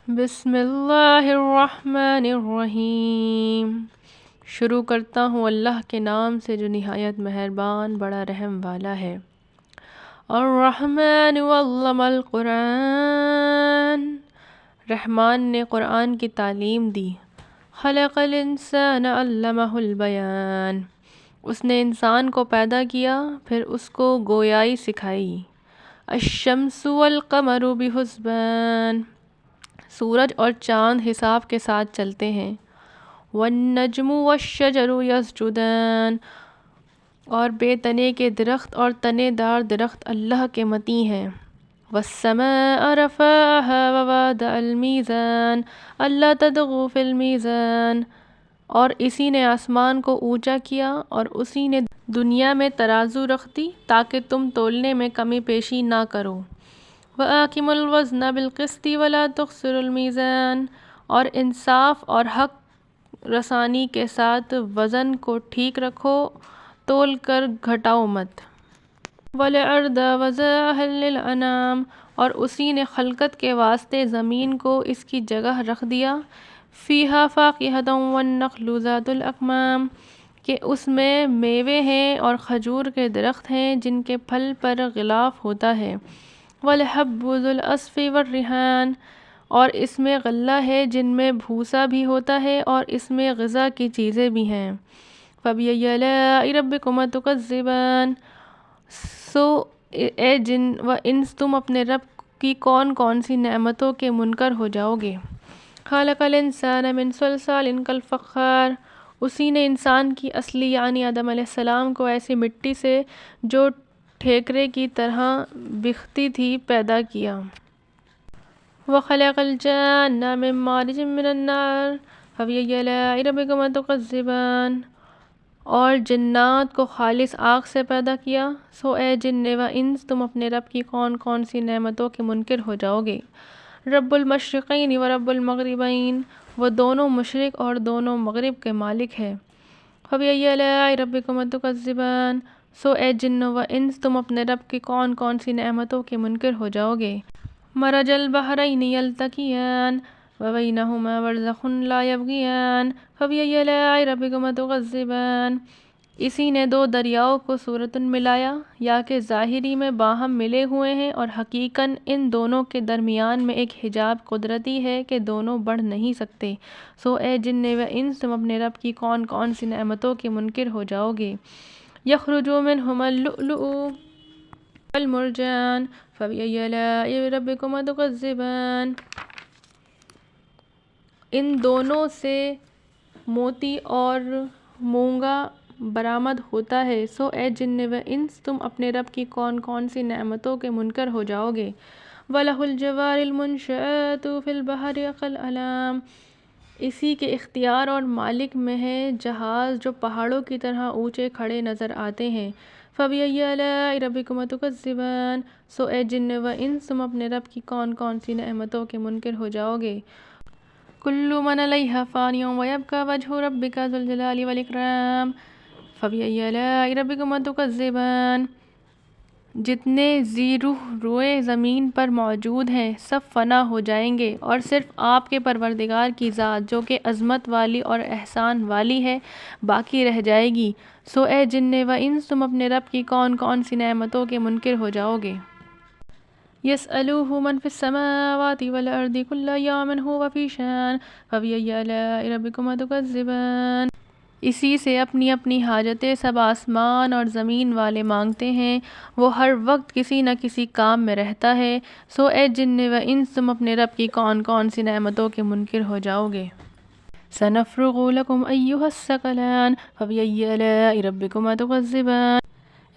بسم اللہ الرحمن الرحیم۔ شروع کرتا ہوں اللہ کے نام سے جو نہایت مہربان بڑا رحم والا ہے۔ الرحمن علم القرآن، رحمان نے قرآن کی تعلیم دی۔ خلق الانسان علمہ البیان، اس نے انسان کو پیدا کیا پھر اس کو گویائی سکھائی۔ الشمس والقمر بحسبان، سورج اور چاند حساب کے ساتھ چلتے ہیں۔ والنجم والشجر یسجدان، اور بے تنے کے درخت اور تنے دار درخت اللہ کے مطیع ہیں۔ والسماء رفعها ووضع الميزان الا تطغوا في الميزان، اور اسی نے آسمان کو اونچا کیا اور اسی نے دنیا میں ترازو رکھ دی تاکہ تم تولنے میں کمی پیشی نہ کرو۔ وَأَقِيمُوا الْوَزْنَ بِالْقِسْطِ وَلَا تُخْسِرُوا الْمِيزَانَ، اور انصاف اور حق رسانی کے ساتھ وزن کو ٹھیک رکھو، تول کر گھٹاؤ مت۔ وَالْأَرْضَ وَضَعَهَا لِلْأَنَامِ، اور اسی نے خلقت کے واسطے زمین کو اس کی جگہ رکھ دیا۔ فِيهَا فَاكِهَةٌ وَالنَّخْلُ ذَاتُ الْأَكْمَامِ، کہ اس میں میوے ہیں اور کھجور کے درخت ہیں جن کے پھل پر غلاف ہوتا ہے۔ وَالْحَبُّ ذُو الْعَصْفِ وَالرِّيحَانُ، اور اس میں غلہ ہے جن میں بھوسا بھی ہوتا ہے اور اس میں غذا کی چیزیں بھی ہیں۔ فَبِأَيِّ آلَاءِ رَبِّكُمَا تُكَذِّبَانِ، سو اے جن و انس تم اپنے رب کی کون کون سی نعمتوں کے منکر ہو جاؤ گے۔ خَلَقَ الْإِنسَانَ مِنْ صَلْصَالٍ كَالْفَخَّارِ، اسی نے انسان کی اصلی یعنی آدم علیہ السلام کو ایسی مٹی سے جو ٹھیکرے کی طرح بکھتی تھی پیدا کیا۔ وَخَلَقَ الْجَانَّ مِنْ مَارِجٍ مِنَ النَّارِ فَبِأَيِّ آلَاءِ رَبِّكُمَا تُكَذِّبَانِ، اور جنات کو خالص آگ سے پیدا کیا، سو اے جن و انس تم اپنے رب کی کون کون سی نعمتوں کے منکر ہو جاؤ گے۔ رب المشرقین و رب المغربین، وہ دونوں مشرق اور دونوں مغرب کے مالک ہے۔ فَبِأَيِّ آلَاءِ رَبِّكُمَا تُكَذِّبَانِ، سو اے جن و انس تم اپنے رب کی کون کون سی نعمتوں کے منکر ہو جاؤ گے۔ مرج البحرین یلتقیان وبینہما برزخ لا یبغیان فَبِأَيِّ آلَاءِ رَبِّكُمَا تُكَذِّبَانِ، اسی نے دو دریاؤں کو صورتاً ملایا، یا کہ ظاہری میں باہم ملے ہوئے ہیں اور حقیقاً ان دونوں کے درمیان میں ایک حجاب قدرتی ہے کہ دونوں بڑھ نہیں سکتے، سو اے جن و انس تم اپنے رب کی کون کون سی نعمتوں کے منکر ہو جاؤ گے۔ یخرج منہما اللؤلؤ والمرجان فَبِأَيِّ آلَاءِ رَبِّكُمَا تُكَذِّبَانِ، ان دونوں سے موتی اور مونگا برآمد ہوتا ہے، سو اے جن و انس تم اپنے رب کی کون کون سی نعمتوں کے منکر ہو جاؤ گے۔ وَلَهُ الْجَوَارِ الْمُنشَآتُ فِي الْبَحْرِ كَالْأَعْلَامِ، اسی کے اختیار اور مالک میں ہے جہاز جو پہاڑوں کی طرح اونچے کھڑے نظر آتے ہیں۔ فَبِأَيِّ آلَاءِ رَبِّكُمَا تُكَذِّبَانِ، سو اے جن و انس تم اپنے رب کی کون کون سی نعمتوں کے منکر ہو جاؤ گے۔ كُلُّ مَنْ عَلَيْهَا فَانٍ وَيَبْقَى وَجْهُ رَبِّكَ ذُو الْجَلَالِ وَالْإِكْرَامِ فَبِأَيِّ آلَاءِ رَبِّكُمَا تُكَذِّبَانِ، جتنے ذی روح روئے زمین پر موجود ہیں سب فنا ہو جائیں گے اور صرف آپ کے پروردگار کی ذات جو کہ عظمت والی اور احسان والی ہے باقی رہ جائے گی، سو اے جن و انس تم اپنے رب کی کون کون سی نعمتوں کے منکر ہو جاؤ گے۔ يَسْأَلُهُ مَنْ فِي السَّمَاوَاتِ وَالْأَرْضِ كُلُّ يَوْمٍ هُوَ فِي شَأْنٍ فَبِأَيِّ آلَاءِ رَبِّكُمَا تُكَذِّبَانِ، اسی سے اپنی اپنی حاجتیں سب آسمان اور زمین والے مانگتے ہیں، وہ ہر وقت کسی نہ کسی کام میں رہتا ہے، سو اے جن و انس تم اپنے رب کی کون کون سی نعمتوں کے منکر ہو جاؤ گے۔ سَنَفْرُغُ لَكُمْ أَيُّهَ الثَّقَلَانِ فَبِأَيِّ آلَاءِ رَبِّكُمَا تُكَذِّبَانِ،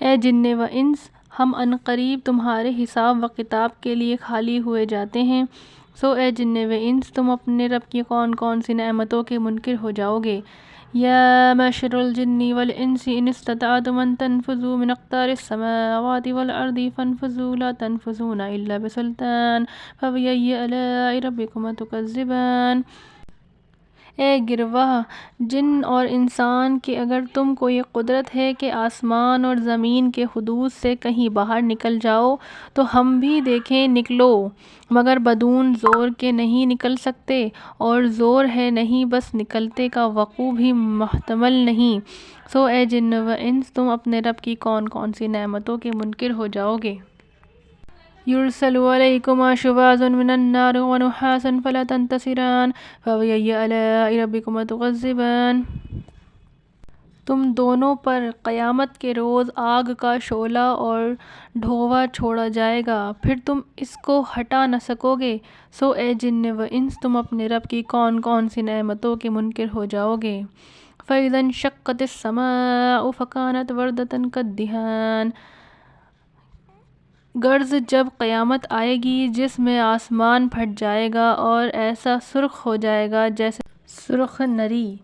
اے جن و انس ہم عنقریب تمہارے حساب و کتاب کے لیے خالی ہوئے جاتے ہیں، سو اے جن و انس تم اپنے رب کی کون کون سی نعمتوں کے منکر ہو جاؤ گے۔ یا معشر الجن والانس ان استطعتم ان تنفذوا من اقطار السماوات والارض فانفذوا لا تنفذون الا بسلطان فبأي آلاء ربكما تكذبان، اے گروہ جن اور انسان کہ اگر تم کو یہ قدرت ہے کہ آسمان اور زمین کے حدود سے کہیں باہر نکل جاؤ تو ہم بھی دیکھیں نکلو، مگر بدون زور کے نہیں نکل سکتے، اور زور ہے نہیں بس نکلتے کا وقوع بھی محتمل نہیں۔ سو اے جن و انس تم اپنے رب کی کون کون سی نعمتوں کے منکر ہو جاؤ گے۔ یرسل علیکما شواظ من النار ونحاس فلا تنتصران فبأي آلاء ربكما تكذبان۔ تم دونوں پر قیامت کے روز آگ کا شعلہ اور ڈھووا چھوڑا جائے گا، پھر تم اس کو ہٹا نہ سکو گے۔ سو اے جن و انس تم اپنے رب کی کون کون سی نعمتوں کے منکر ہو جاؤ گے۔ فَإِذَا انشقت السماء فكانت وردة كالدهان۔ غرض جب قیامت آئے گی جس میں آسمان پھٹ جائے گا اور ایسا سرخ ہو جائے گا جیسے سرخ نری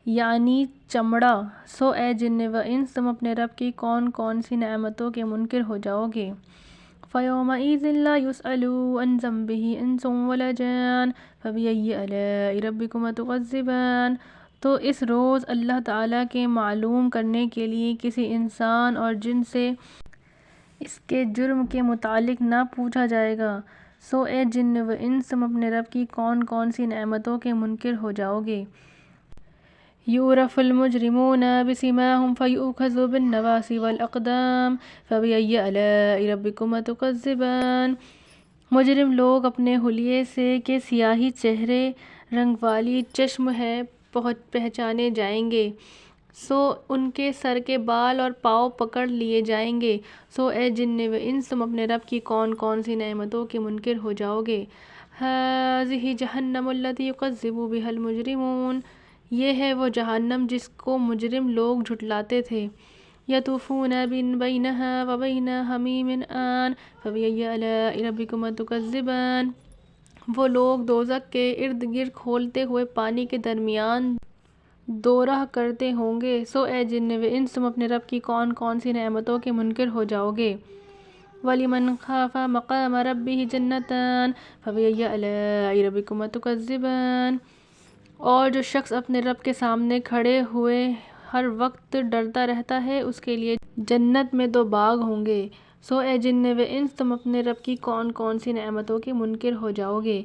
یعنی چمڑا۔ سو اے جن و انس تم اپنے رب کی کون کون سی نعمتوں کے منکر ہو جاؤ گے۔ فَيَوْمَئِذٍ لَا يُسْأَلُ عَنْ ذَنبِهِ إِنسٌ وَلَا جَانٌ فَبِأَيِّ آلَاءِ رَبِّكُمَا تُكَذِّبَانِ۔ تو اس روز اللہ تعالیٰ کے معلوم کرنے کے لیے کسی انسان اور جن سے اس کے جرم کے متعلق نہ پوچھا جائے گا۔ سو اے جن و انس تم اپنے رب کی کون کون سی نعمتوں کے منکر ہو جاؤ گے۔ یعرف المجرمون بسیماہم فیؤخذ بالنواصی والاقدام فبأي آلاء ربكما تكذبان۔ مجرم لوگ اپنے حلیے سے کہ سیاہی چہرے رنگ والی چشم ہے پہچانے جائیں گے، سو ان کے سر کے بال اور پاؤں پکڑ لیے جائیں گے۔ سو اے جن و انس تم اپنے رب کی کون کون سی نعمتوں کے منکر ہو جاؤ گے۔ ھذہ جہنم التی یکذب بہا المجرمون۔ یہ ہے وہ جہنم جس کو مجرم لوگ جھٹلاتے تھے۔ یطوفون بینہا وبین حمیم آن فبأي آلاء ربکما تکذبان۔ وہ لوگ دوزخ کے ارد گرد کھولتے ہوئے پانی کے درمیان دورہ کرتے ہوں گے۔ سو اے جن و انس تم اپنے رب کی کون کون سی نعمتوں کے منکر ہو جاؤ گے۔ وَلِمَنْ خَافَ مَقَامَ رَبِّهِ جَنَّتَانِ فَبِأَيِّ آلَاءِ رَبِّكُمَا تُكَذِّبَانِ۔ اور جو شخص اپنے رب کے سامنے کھڑے ہوئے ہر وقت ڈرتا رہتا ہے اس کے لیے جنت میں دو باغ ہوں گے۔ سو اے جن و انس تم اپنے رب کی کون کون سی نعمتوں کے منکر ہو جاؤ گے۔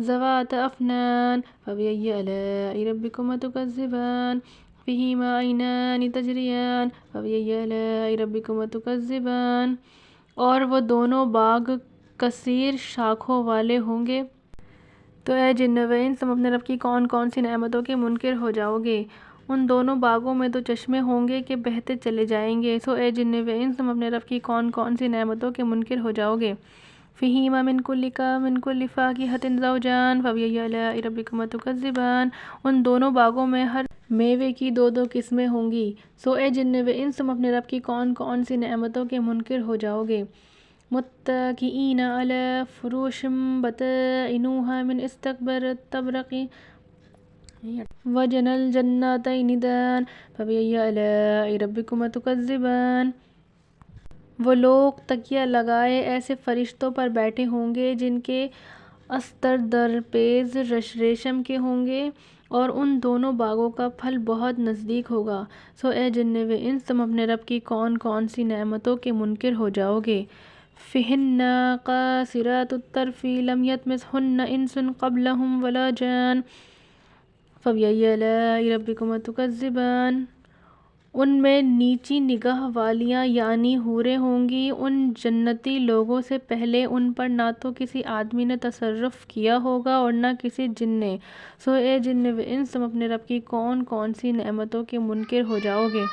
ذواتا افنان فبأي آلاء ربكما تكذبان فيهما عينان تجريان فبأي آلاء ربكما تكذبان۔ اور وہ دونوں باغ کثیر شاخوں والے ہوں گے۔ تو اے جن و انس تم اپنے رب کی کون کون سی نعمتوں کے منکر ہو جاؤ گے۔ ان دونوں باغوں میں تو چشمے ہوں گے کہ بہتے چلے جائیں گے۔ سو اے جن و انس تم اپنے رب کی کون کون سی نعمتوں کے منکر ہو جاؤ گے۔ فیہما من کل فاکہۃ زوجان فبأي آلاء ربکما تکذبان۔ ان دونوں باغوں میں ہر میوے کی دو دو قسمیں ہوں گی۔ سو اے جن و انس تم اپنے رب کی کون کون سی نعمتوں کے منکر ہو جاؤ گے۔ متکئین علی فروش بطائنها من استبرق وجنى الجنتین دان فبأي آلاء ربکما تکذبان۔ وہ لوگ تکیہ لگائے ایسے فرشتوں پر بیٹھے ہوں گے جن کے استر درپیش ریشم کے ہوں گے، اور ان دونوں باغوں کا پھل بہت نزدیک ہوگا۔ سو اے جن و انس تم اپنے رب کی کون کون سی نعمتوں کے منکر ہو جاؤ گے۔ فیہن قاصرات الطرف لم یطمثہن انس قبلہم ولا جان فبأي آلاء ربکما تکذبان۔ ان میں نیچی نگاہ والیاں یعنی حوریں ہوں گی، ان جنتی لوگوں سے پہلے ان پر نہ تو کسی آدمی نے تصرف کیا ہوگا اور نہ کسی جن نے۔ سو اے جن و انس تم اپنے رب کی کون کون سی نعمتوں کے منکر ہو جاؤ گے۔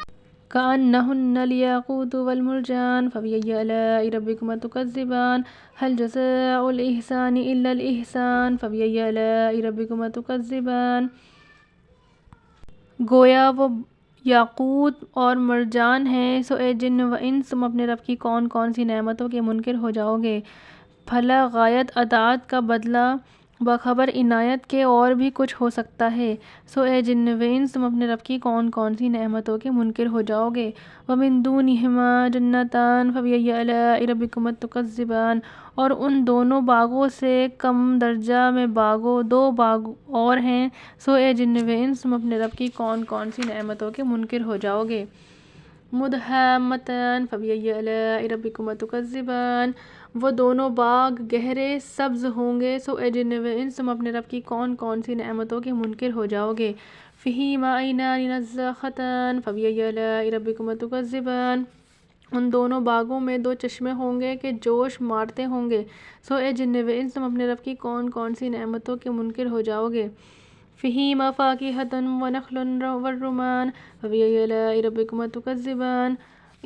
کأنہن الیاقوت والمرجان فبأي آلاء ربکما تکذبان هل جزاء الإحسان إلا الإحسان فبأي آلاء ربکما تکذبان۔ گویا وہ یاقوت اور مرجان ہیں۔ سو اے جن و انس تم اپنے رب کی کون کون سی نعمتوں کے منکر ہو جاؤ گے۔ بھلا غایت اطاعت کا بدلہ باخبر عنایت کے اور بھی کچھ ہو سکتا ہے، سو اے جن و انس تم اپنے رب کی کون کون سی نعمتوں کے منکر ہو جاؤ گے۔ وَمِن دُونِهِمَا جَنَّتَانِ فَبِأَيِّ آلَاءِ رَبِّكُمَا تُكَذِّبَانِ، اور ان دونوں باغوں سے کم درجہ میں دو باغ اور ہیں، سو اے جن و انس تم اپنے رب کی کون کون سی نعمتوں کے منکر ہو جاؤ گے۔ مُدْحَامَّتَانِ فَبِأَيِّ آلَاءِ رَبِّكُمَا تُكَذِّبَانِ، وہ دونوں باغ گہرے سبز ہوں گے، سو اے جن و انس تم اپنے رب کی کون کون سی نعمتوں کے منکر ہو جاؤ گے۔ فِيهِمَا عَيْنَانِ نَضَّاخَتَانِ فَبِأَيِّ آلَاءِ رَبِّكُمَا تُكَذِّبَانِ، ان دونوں باغوں میں دو چشمے ہوں گے کہ جوش مارتے ہوں گے، سو اے جن و انس تم اپنے رب کی کون کون سی نعمتوں کے منکر ہو جاؤ گے۔ فِيهِمَا فَاكِهَةٌ وَنَخْلٌ وَالرُّمَّانُ فَبِأَيِّ آلَاءِ رَبِّكُمَا تُكَذِّبَانِ،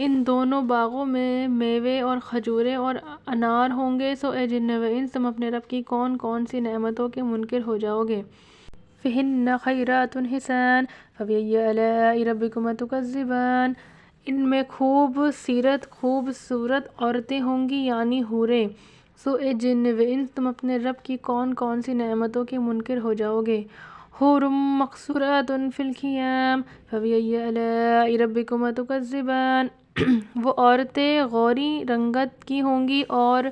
ان دونوں باغوں میں میوے اور کھجوریں اور انار ہوں گے، سو اے جن و انس تم اپنے رب کی کون کون سی نعمتوں کے منکر ہو جاؤ گے۔ فِيهِنَّ خَيْرَاتٌ حِسَانٌ فَبِأَيِّ آلَاءِ رَبِّكُمَا تُكَذِّبَانِ، ان میں خوبصورت عورتیں ہوں گی یعنی حوریں، سو اے جن و انس تم اپنے رب کی کون کون سی نعمتوں کے منکر ہو جاؤ گے۔ حور مقصورات فی الخیام فبأي آلاء ربكما تكذبان، وہ عورتیں غوری رنگت کی ہوں گی اور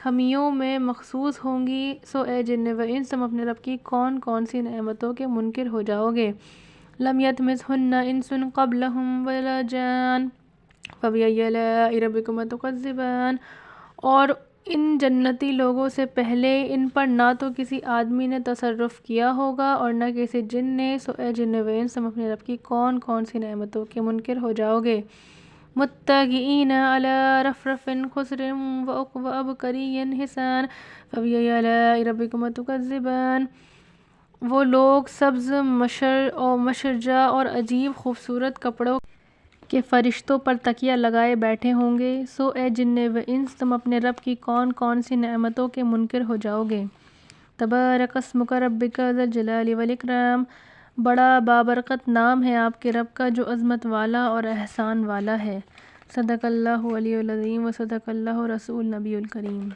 خیموں میں مخصوص ہوں گی، سو اے جن و انس تم اپنے رب کی کون کون سی نعمتوں کے منکر ہو جاؤ گے۔ لم یطمثہن انس قبلہم ولا جان فبأي آلاء ربكما تكذبان، اور ان جنتی لوگوں سے پہلے ان پر نہ تو کسی آدمی نے تصرف کیا ہوگا اور نہ کسی جن نے، سو اے جن و انس تم اپنے رب کی کون کون سی نعمتوں کے منکر ہو جاؤ گے۔ متکئین علی رفرف خضر وعبقری حسان فبأي آلاء ربكما تكذبان، وہ لوگ سبز مشرجہ اور عجیب خوبصورت کپڑوں کے فرشتوں پر تکیہ لگائے بیٹھے ہوں گے، سو اے جن و انس تم اپنے رب کی کون کون سی نعمتوں کے منکر ہو جاؤ گے۔ تبارک اسمک ربک ذی الجلال والاکرام، بڑا بابرکت نام ہے آپ کے رب کا جو عظمت والا اور احسان والا ہے۔ صدق اللہ علیہ العظیم و صدق اللہ رسول نبی الکریم۔